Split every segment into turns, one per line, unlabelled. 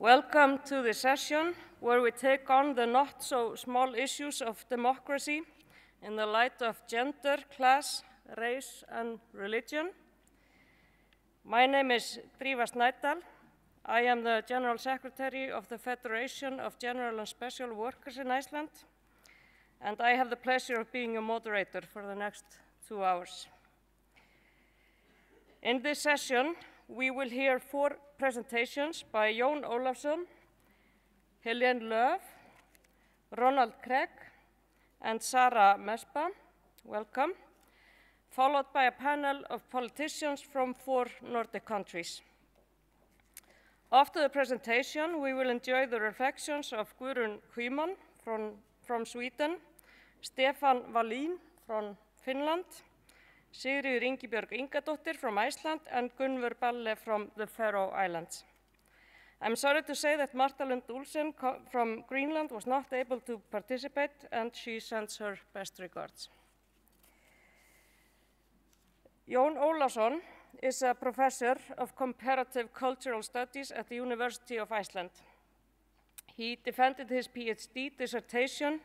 Welcome to the session where we take on the not so small issues of democracy in the light of gender, class, race, and religion. My name is Drífa Snædal. I am the General Secretary of the Federation of General and Special Workers in Iceland, and I have the pleasure of being a moderator for the next 2 hours. In this session, we will hear 4 presentations by Jón Ólafsson, Helene Löf, Ronald Craig, and Sarah Mesba. Welcome. Followed by a panel of politicians from 4 Nordic countries. After the presentation, we will enjoy the reflections of Guðrún Kvíman from Sweden, Stefán Wallin from Finland, Sigríður Ingibjörg Ingadóttir from Iceland, and Gunnvör Balle from the Faroe Islands. I'm sorry to say that Marta Lund Olsen from Greenland was not able to participate, and she sends her best regards. Jón Ólafsson is a professor of comparative cultural studies at the University of Iceland. He defended his PhD dissertation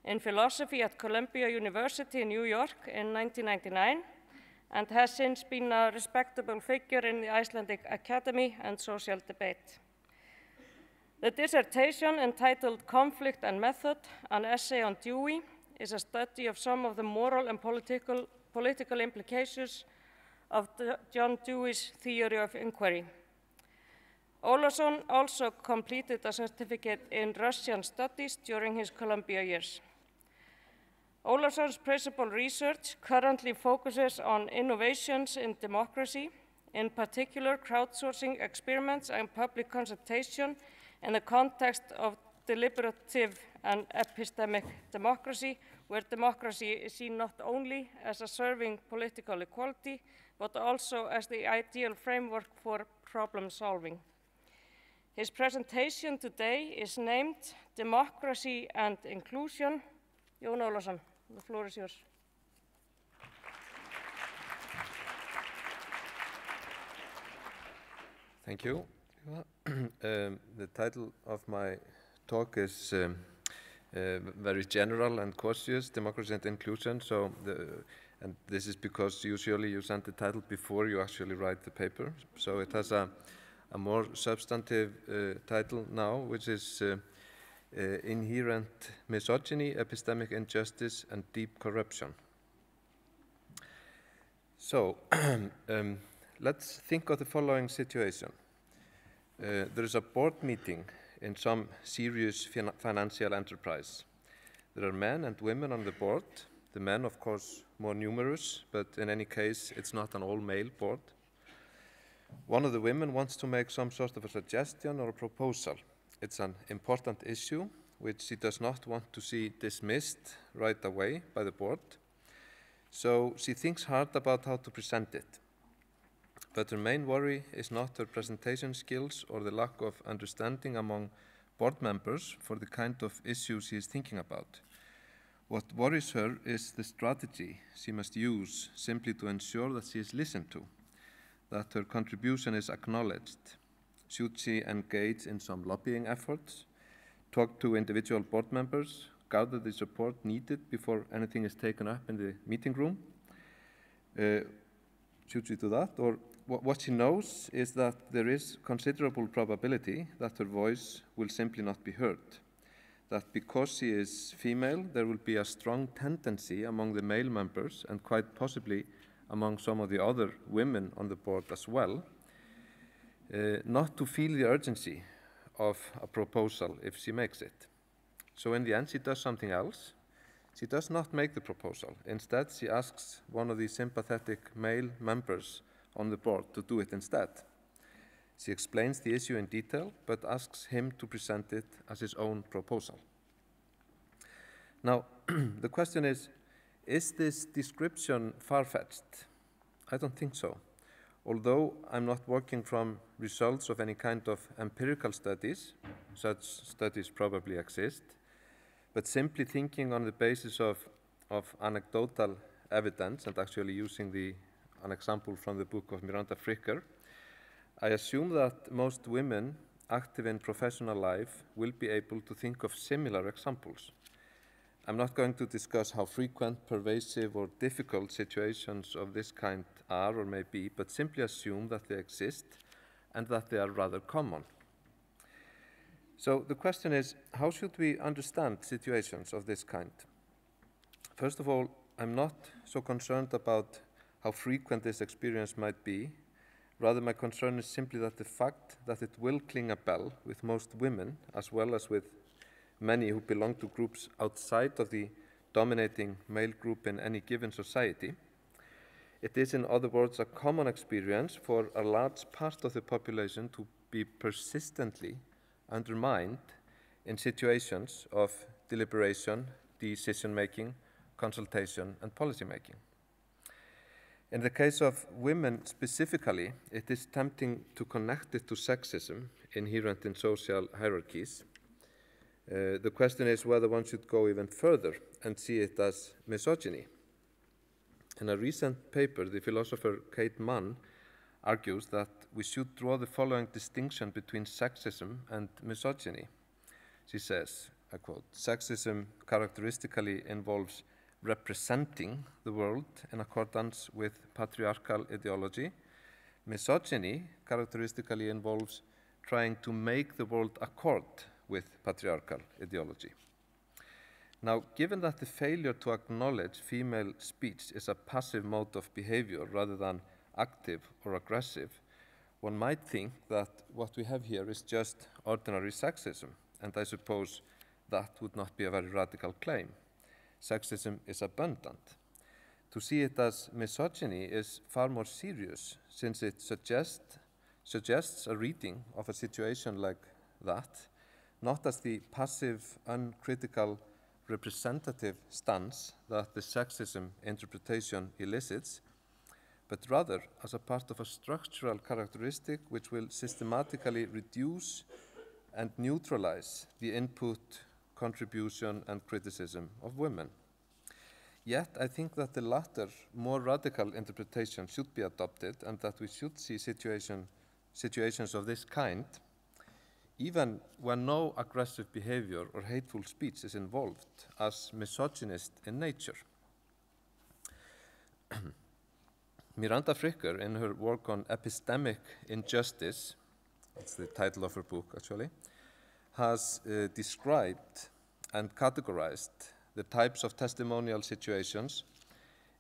in philosophy at Columbia University in New York in 1999, and has since been a respectable figure in the Icelandic academy and social debate. The dissertation, entitled Conflict and Method, an essay on Dewey, is a study of some of the moral and political implications of John Dewey's theory of inquiry. Ólafsson also completed a certificate in Russian studies during his Columbia years. Ólafsson's principal research currently focuses on innovations in democracy, in particular crowdsourcing experiments and public consultation in the context of deliberative and epistemic democracy, where democracy is seen not only as a serving political equality, but also as the ideal framework for problem solving. His presentation today is named Democracy and Inclusion. Jón Ólafsson, the floor is yours.
Thank you. The title of my talk is very general and cautious, Democracy and Inclusion. And this is because usually you send the title before you actually write the paper. So it has a more substantive title now, which is Inherent Misogyny, Epistemic Injustice, and Deep Corruption. So let's think of the following situation. There is a board meeting in some serious financial enterprise. There are men and women on the board. The men, of course, more numerous, but in any case, it's not an all-male board. One of the women wants to make some sort of a suggestion or a proposal. It's an important issue which she does not want to see dismissed right away by the board. So she thinks hard about how to present it. But her main worry is not her presentation skills or the lack of understanding among board members for the kind of issues she is thinking about. What worries her is the strategy she must use simply to ensure that she is listened to, that her contribution is acknowledged. Should she engage in some lobbying efforts, talk to individual board members, gather the support needed before anything is taken up in the meeting room? Should she do that? Or what she knows is that there is considerable probability that her voice will simply not be heard. That because she is female, there will be a strong tendency among the male members and quite possibly among some of the other women on the board as well, not to feel the urgency of a proposal if she makes it. So in the end, she does something else. She does not make the proposal. Instead, she asks one of the sympathetic male members on the board to do it instead. She explains the issue in detail, but asks him to present it as his own proposal. Now, the question is this description far-fetched? I don't think so. Although I'm not working from results of any kind of empirical studies, such studies probably exist, but simply thinking on the basis of anecdotal evidence and actually using an example from the book of Miranda Fricker, I assume that most women active in professional life will be able to think of similar examples. I'm not going to discuss how frequent, pervasive, or difficult situations of this kind are or may be, but simply assume that they exist and that they are rather common. So the question is, how should we understand situations of this kind? First of all, I'm not so concerned about how frequent this experience might be. Rather, my concern is simply that the fact that it will cling a bell with most women, as well as with many who belong to groups outside of the dominating male group in any given society. It is, in other words, a common experience for a large part of the population to be persistently undermined in situations of deliberation, decision-making, consultation, and policy-making. In the case of women specifically, it is tempting to connect it to sexism inherent in social hierarchies. The question is whether one should go even further and see it as misogyny. In a recent paper, the philosopher Kate Mann argues that we should draw the following distinction between sexism and misogyny. She says, I quote, "Sexism characteristically involves representing the world in accordance with patriarchal ideology. Misogyny characteristically involves trying to make the world accord with patriarchal ideology." Now, given that the failure to acknowledge female speech is a passive mode of behavior rather than active or aggressive, one might think that what we have here is just ordinary sexism, and I suppose that would not be a very radical claim. Sexism is abundant. To see it as misogyny is far more serious, since it suggests a reading of a situation like that, not as the passive, uncritical, representative stance that the sexism interpretation elicits, but rather as a part of a structural characteristic which will systematically reduce and neutralize the input, contribution, and criticism of women. Yet, I think that the latter, more radical interpretation should be adopted, and that we should see situations of this kind, even when no aggressive behavior or hateful speech is involved, as misogynist in nature. Miranda Fricker, in her work on epistemic injustice, that's the title of her book actually, has described and categorized the types of testimonial situations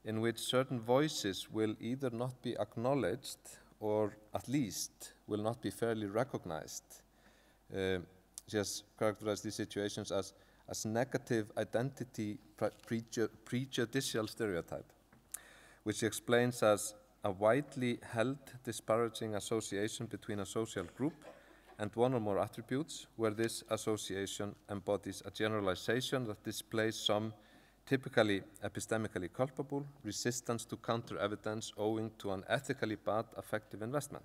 in which certain voices will either not be acknowledged or at least will not be fairly recognized. She has characterized these situations as negative identity prejudicial stereotype, which she explains as a widely held disparaging association between a social group and one or more attributes where this association embodies a generalization that displays some typically epistemically culpable resistance to counter evidence owing to an ethically bad affective investment.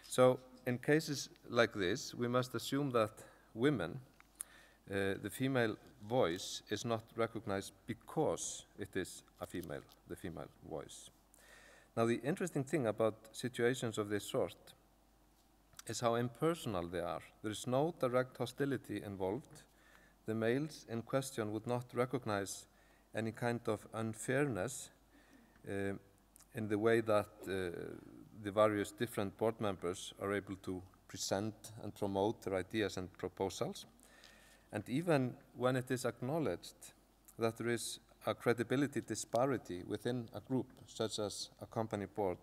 So in cases like this, we must assume that women, the female voice, is not recognized because it is the female voice. Now, the interesting thing about situations of this sort is how impersonal they are. There is no direct hostility involved. The males in question would not recognize any kind of unfairness in the way that the various different board members are able to present and promote their ideas and proposals. And even when it is acknowledged that there is a credibility disparity within a group, such as a company board,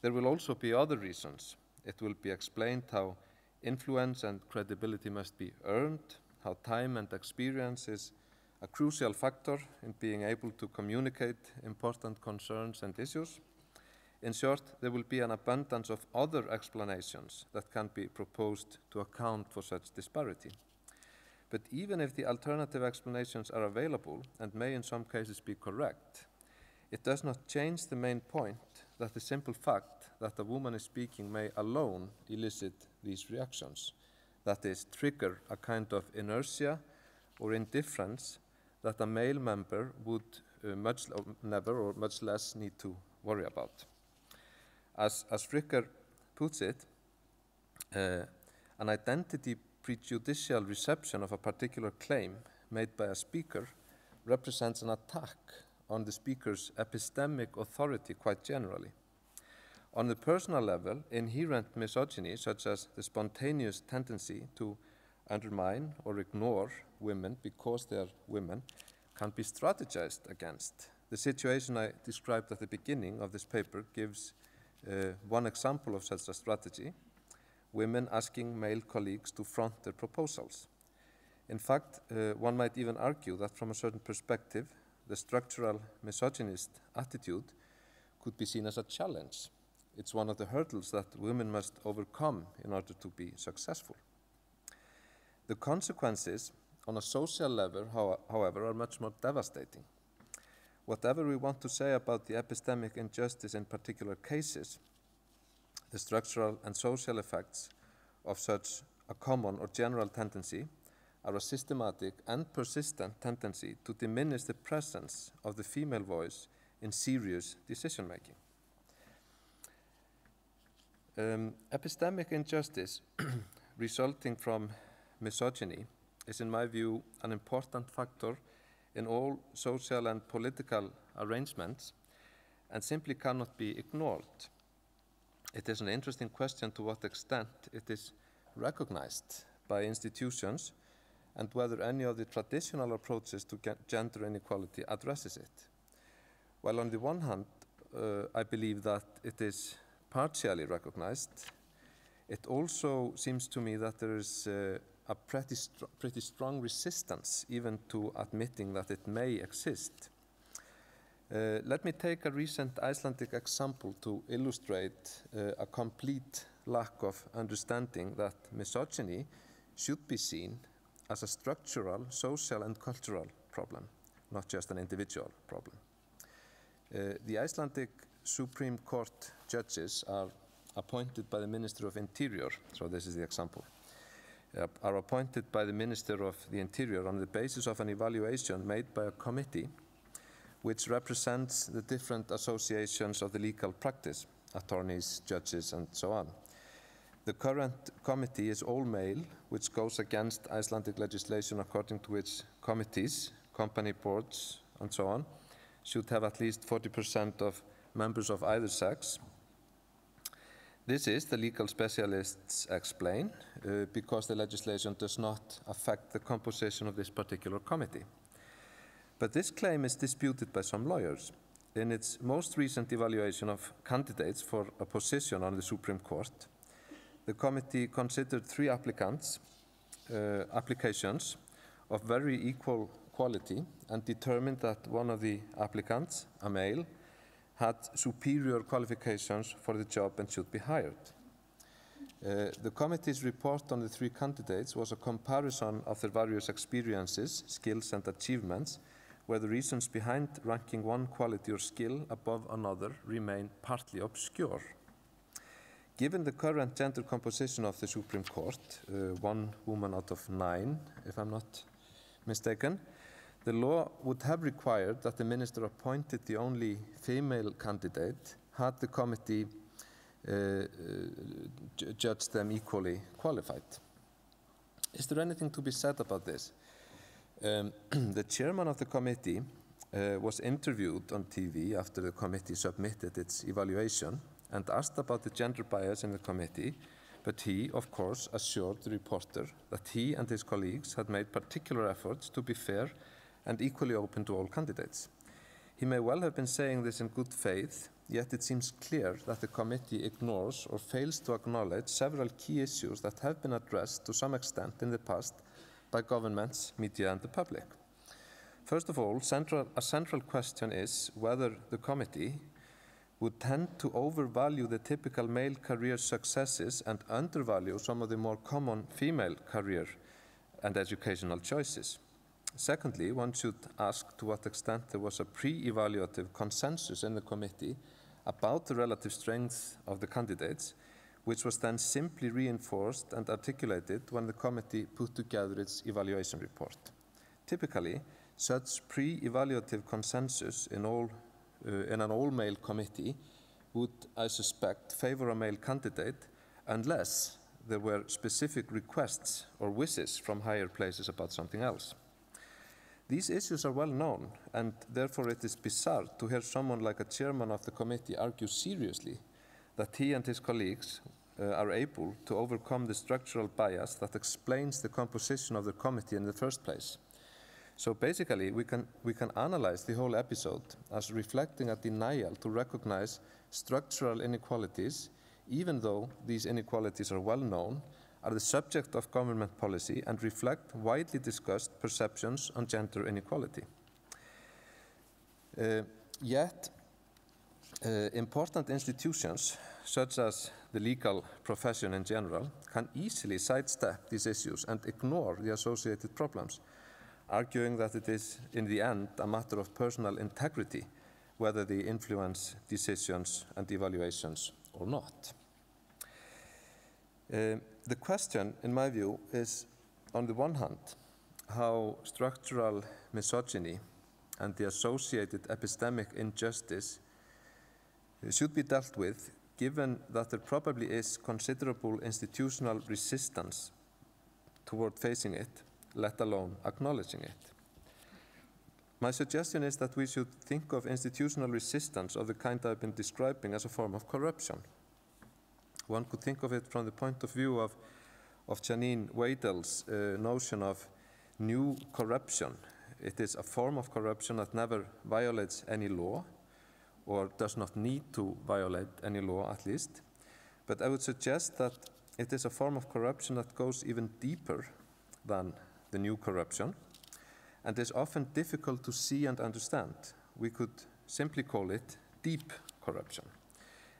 there will also be other reasons. It will be explained how influence and credibility must be earned, how time and experience is a crucial factor in being able to communicate important concerns and issues. In short, there will be an abundance of other explanations that can be proposed to account for such disparity. But even if the alternative explanations are available and may in some cases be correct, it does not change the main point that the simple fact that a woman is speaking may alone elicit these reactions, that is, trigger a kind of inertia or indifference that a male member would never or much less need to worry about. As Fricker puts it, an identity prejudicial reception of a particular claim made by a speaker represents an attack on the speaker's epistemic authority quite generally. On the personal level, inherent misogyny, such as the spontaneous tendency to undermine or ignore women because they are women, can be strategized against. The situation I described at the beginning of this paper gives one example of such a strategy: women asking male colleagues to front their proposals. In fact, one might even argue that from a certain perspective, the structural misogynist attitude could be seen as a challenge. It's one of the hurdles that women must overcome in order to be successful. The consequences on a social level, however, are much more devastating. Whatever we want to say about the epistemic injustice in particular cases, the structural and social effects of such a common or general tendency are a systematic and persistent tendency to diminish the presence of the female voice in serious decision-making. Epistemic injustice resulting from misogyny is, in my view, an important factor in all social and political arrangements and simply cannot be ignored. It is an interesting question to what extent it is recognized by institutions and whether any of the traditional approaches to gender inequality addresses it. While on the one hand, I believe that it is partially recognized, it also seems to me that there is a pretty strong resistance even to admitting that it may exist. Let me take a recent Icelandic example to illustrate a complete lack of understanding that misogyny should be seen as a structural, social, and cultural problem, not just an individual problem. The Icelandic Supreme Court judges are appointed by the Minister of Interior, so this is the example, are appointed by the Minister of the Interior on the basis of an evaluation made by a committee which represents the different associations of the legal practice, attorneys, judges, and so on. The current committee is all male, which goes against Icelandic legislation according to which committees, company boards, and so on, should have at least 40% of members of either sex. This is, the legal specialists explain, because the legislation does not affect the composition of this particular committee. But this claim is disputed by some lawyers. In its most recent evaluation of candidates for a position on the Supreme Court, the committee considered 3 applications of very equal quality and determined that one of the applicants, a male, had superior qualifications for the job and should be hired. The committee's report on the 3 candidates was a comparison of their various experiences, skills, and achievements, where the reasons behind ranking one quality or skill above another remain partly obscure. Given the current gender composition of the Supreme Court, 1 woman out of 9, if I'm not mistaken, the law would have required that the minister appointed the only female candidate had the committee judged them equally qualified. Is there anything to be said about this? The chairman of the committee was interviewed on TV after the committee submitted its evaluation and asked about the gender bias in the committee, but he, of course, assured the reporter that he and his colleagues had made particular efforts to be fair and equally open to all candidates. He may well have been saying this in good faith, yet it seems clear that the committee ignores or fails to acknowledge several key issues that have been addressed to some extent in the past by governments, media, and the public. First of all, a central question is whether the committee would tend to overvalue the typical male career successes and undervalue some of the more common female career and educational choices. Secondly, one should ask to what extent there was a pre-evaluative consensus in the committee about the relative strength of the candidates, which was then simply reinforced and articulated when the committee put together its evaluation report. Typically, such pre-evaluative consensus in an all-male committee would, I suspect, favor a male candidate unless there were specific requests or wishes from higher places about something else. These issues are well known, and therefore it is bizarre to hear someone like a chairman of the committee argue seriously that he and his colleagues are able to overcome the structural bias that explains the composition of the committee in the first place. So basically, we can analyze the whole episode as reflecting a denial to recognize structural inequalities, even though these inequalities are well known, are the subject of government policy, and reflect widely discussed perceptions on gender inequality. Yet, important institutions, such as the legal profession in general, can easily sidestep these issues and ignore the associated problems, arguing that it is, in the end, a matter of personal integrity whether they influence decisions and evaluations or not. The question, in my view, is, on the one hand, how structural misogyny and the associated epistemic injustice should be dealt with, given that there probably is considerable institutional resistance toward facing it, let alone acknowledging it. My suggestion is that we should think of institutional resistance of the kind I've been describing as a form of corruption. One could think of it from the point of view of Janine Wadell's notion of new corruption. It is a form of corruption that never violates any law, or does not need to violate any law at least. But I would suggest that it is a form of corruption that goes even deeper than the new corruption, and is often difficult to see and understand. We could simply call it deep corruption,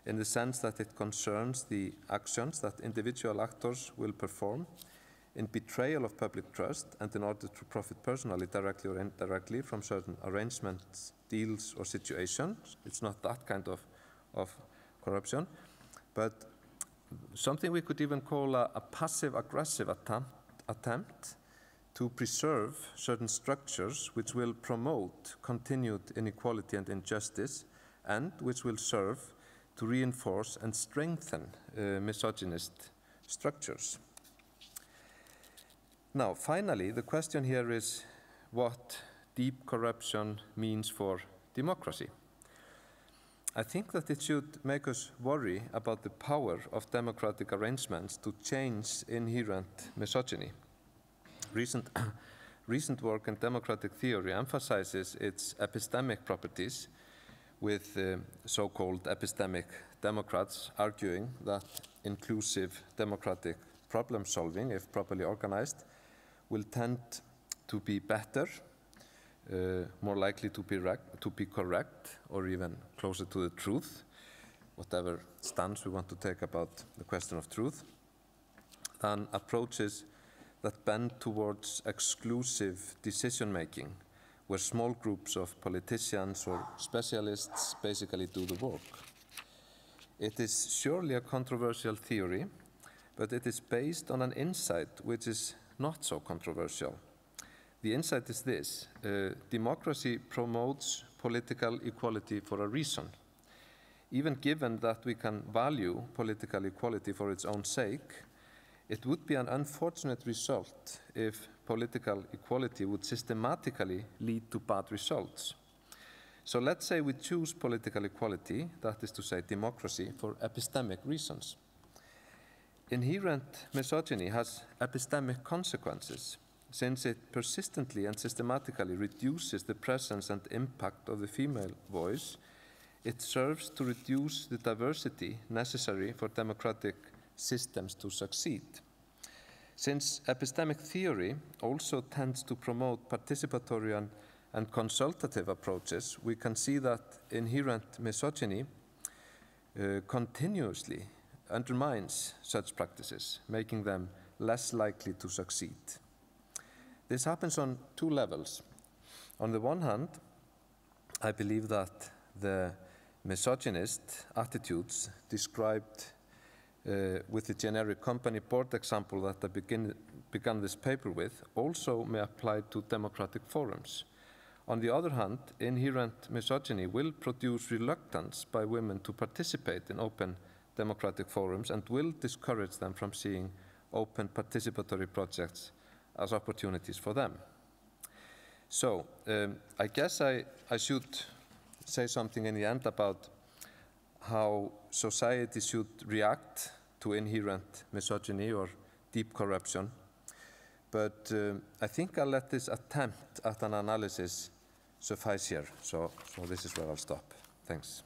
in the sense that it concerns the actions that individual actors will perform in betrayal of public trust and in order to profit personally, directly or indirectly, from certain arrangements, deals, or situations. It's not that kind of corruption, but something we could even call a passive-aggressive attempt to preserve certain structures which will promote continued inequality and injustice, and which will serve to reinforce and strengthen misogynist structures. Now, finally, the question here is what deep corruption means for democracy. I think that it should make us worry about the power of democratic arrangements to change inherent misogyny. Recent work in democratic theory emphasizes its epistemic properties, with so-called epistemic democrats arguing that inclusive democratic problem solving, if properly organized, will tend to be better, more likely to be correct, or even closer to the truth, whatever stance we want to take about the question of truth, than approaches that bend towards exclusive decision-making, where small groups of politicians or specialists basically do the work. It is surely a controversial theory, but it is based on an insight which is not so controversial. The insight is this: democracy promotes political equality for a reason. Even given that we can value political equality for its own sake, it would be an unfortunate result if political equality would systematically lead to bad results. So let's say we choose political equality, that is to say democracy, for epistemic reasons. Inherent misogyny has epistemic consequences, since it persistently and systematically reduces the presence and impact of the female voice. It serves to reduce the diversity necessary for democratic systems to succeed. Since epistemic theory also tends to promote participatory and consultative approaches, we can see that inherent misogyny continuously undermines such practices, making them less likely to succeed. This happens on two levels. On the one hand, I believe that the misogynist attitudes described with the generic company board example that I began this paper with also may apply to democratic forums. On the other hand, inherent misogyny will produce reluctance by women to participate in open democratic forums and will discourage them from seeing open participatory projects as opportunities for them. So I guess I should say something in the end about how society should react to inherent misogyny or deep corruption. But I think I'll let this attempt at an analysis suffice here. So this is where I'll stop. Thanks.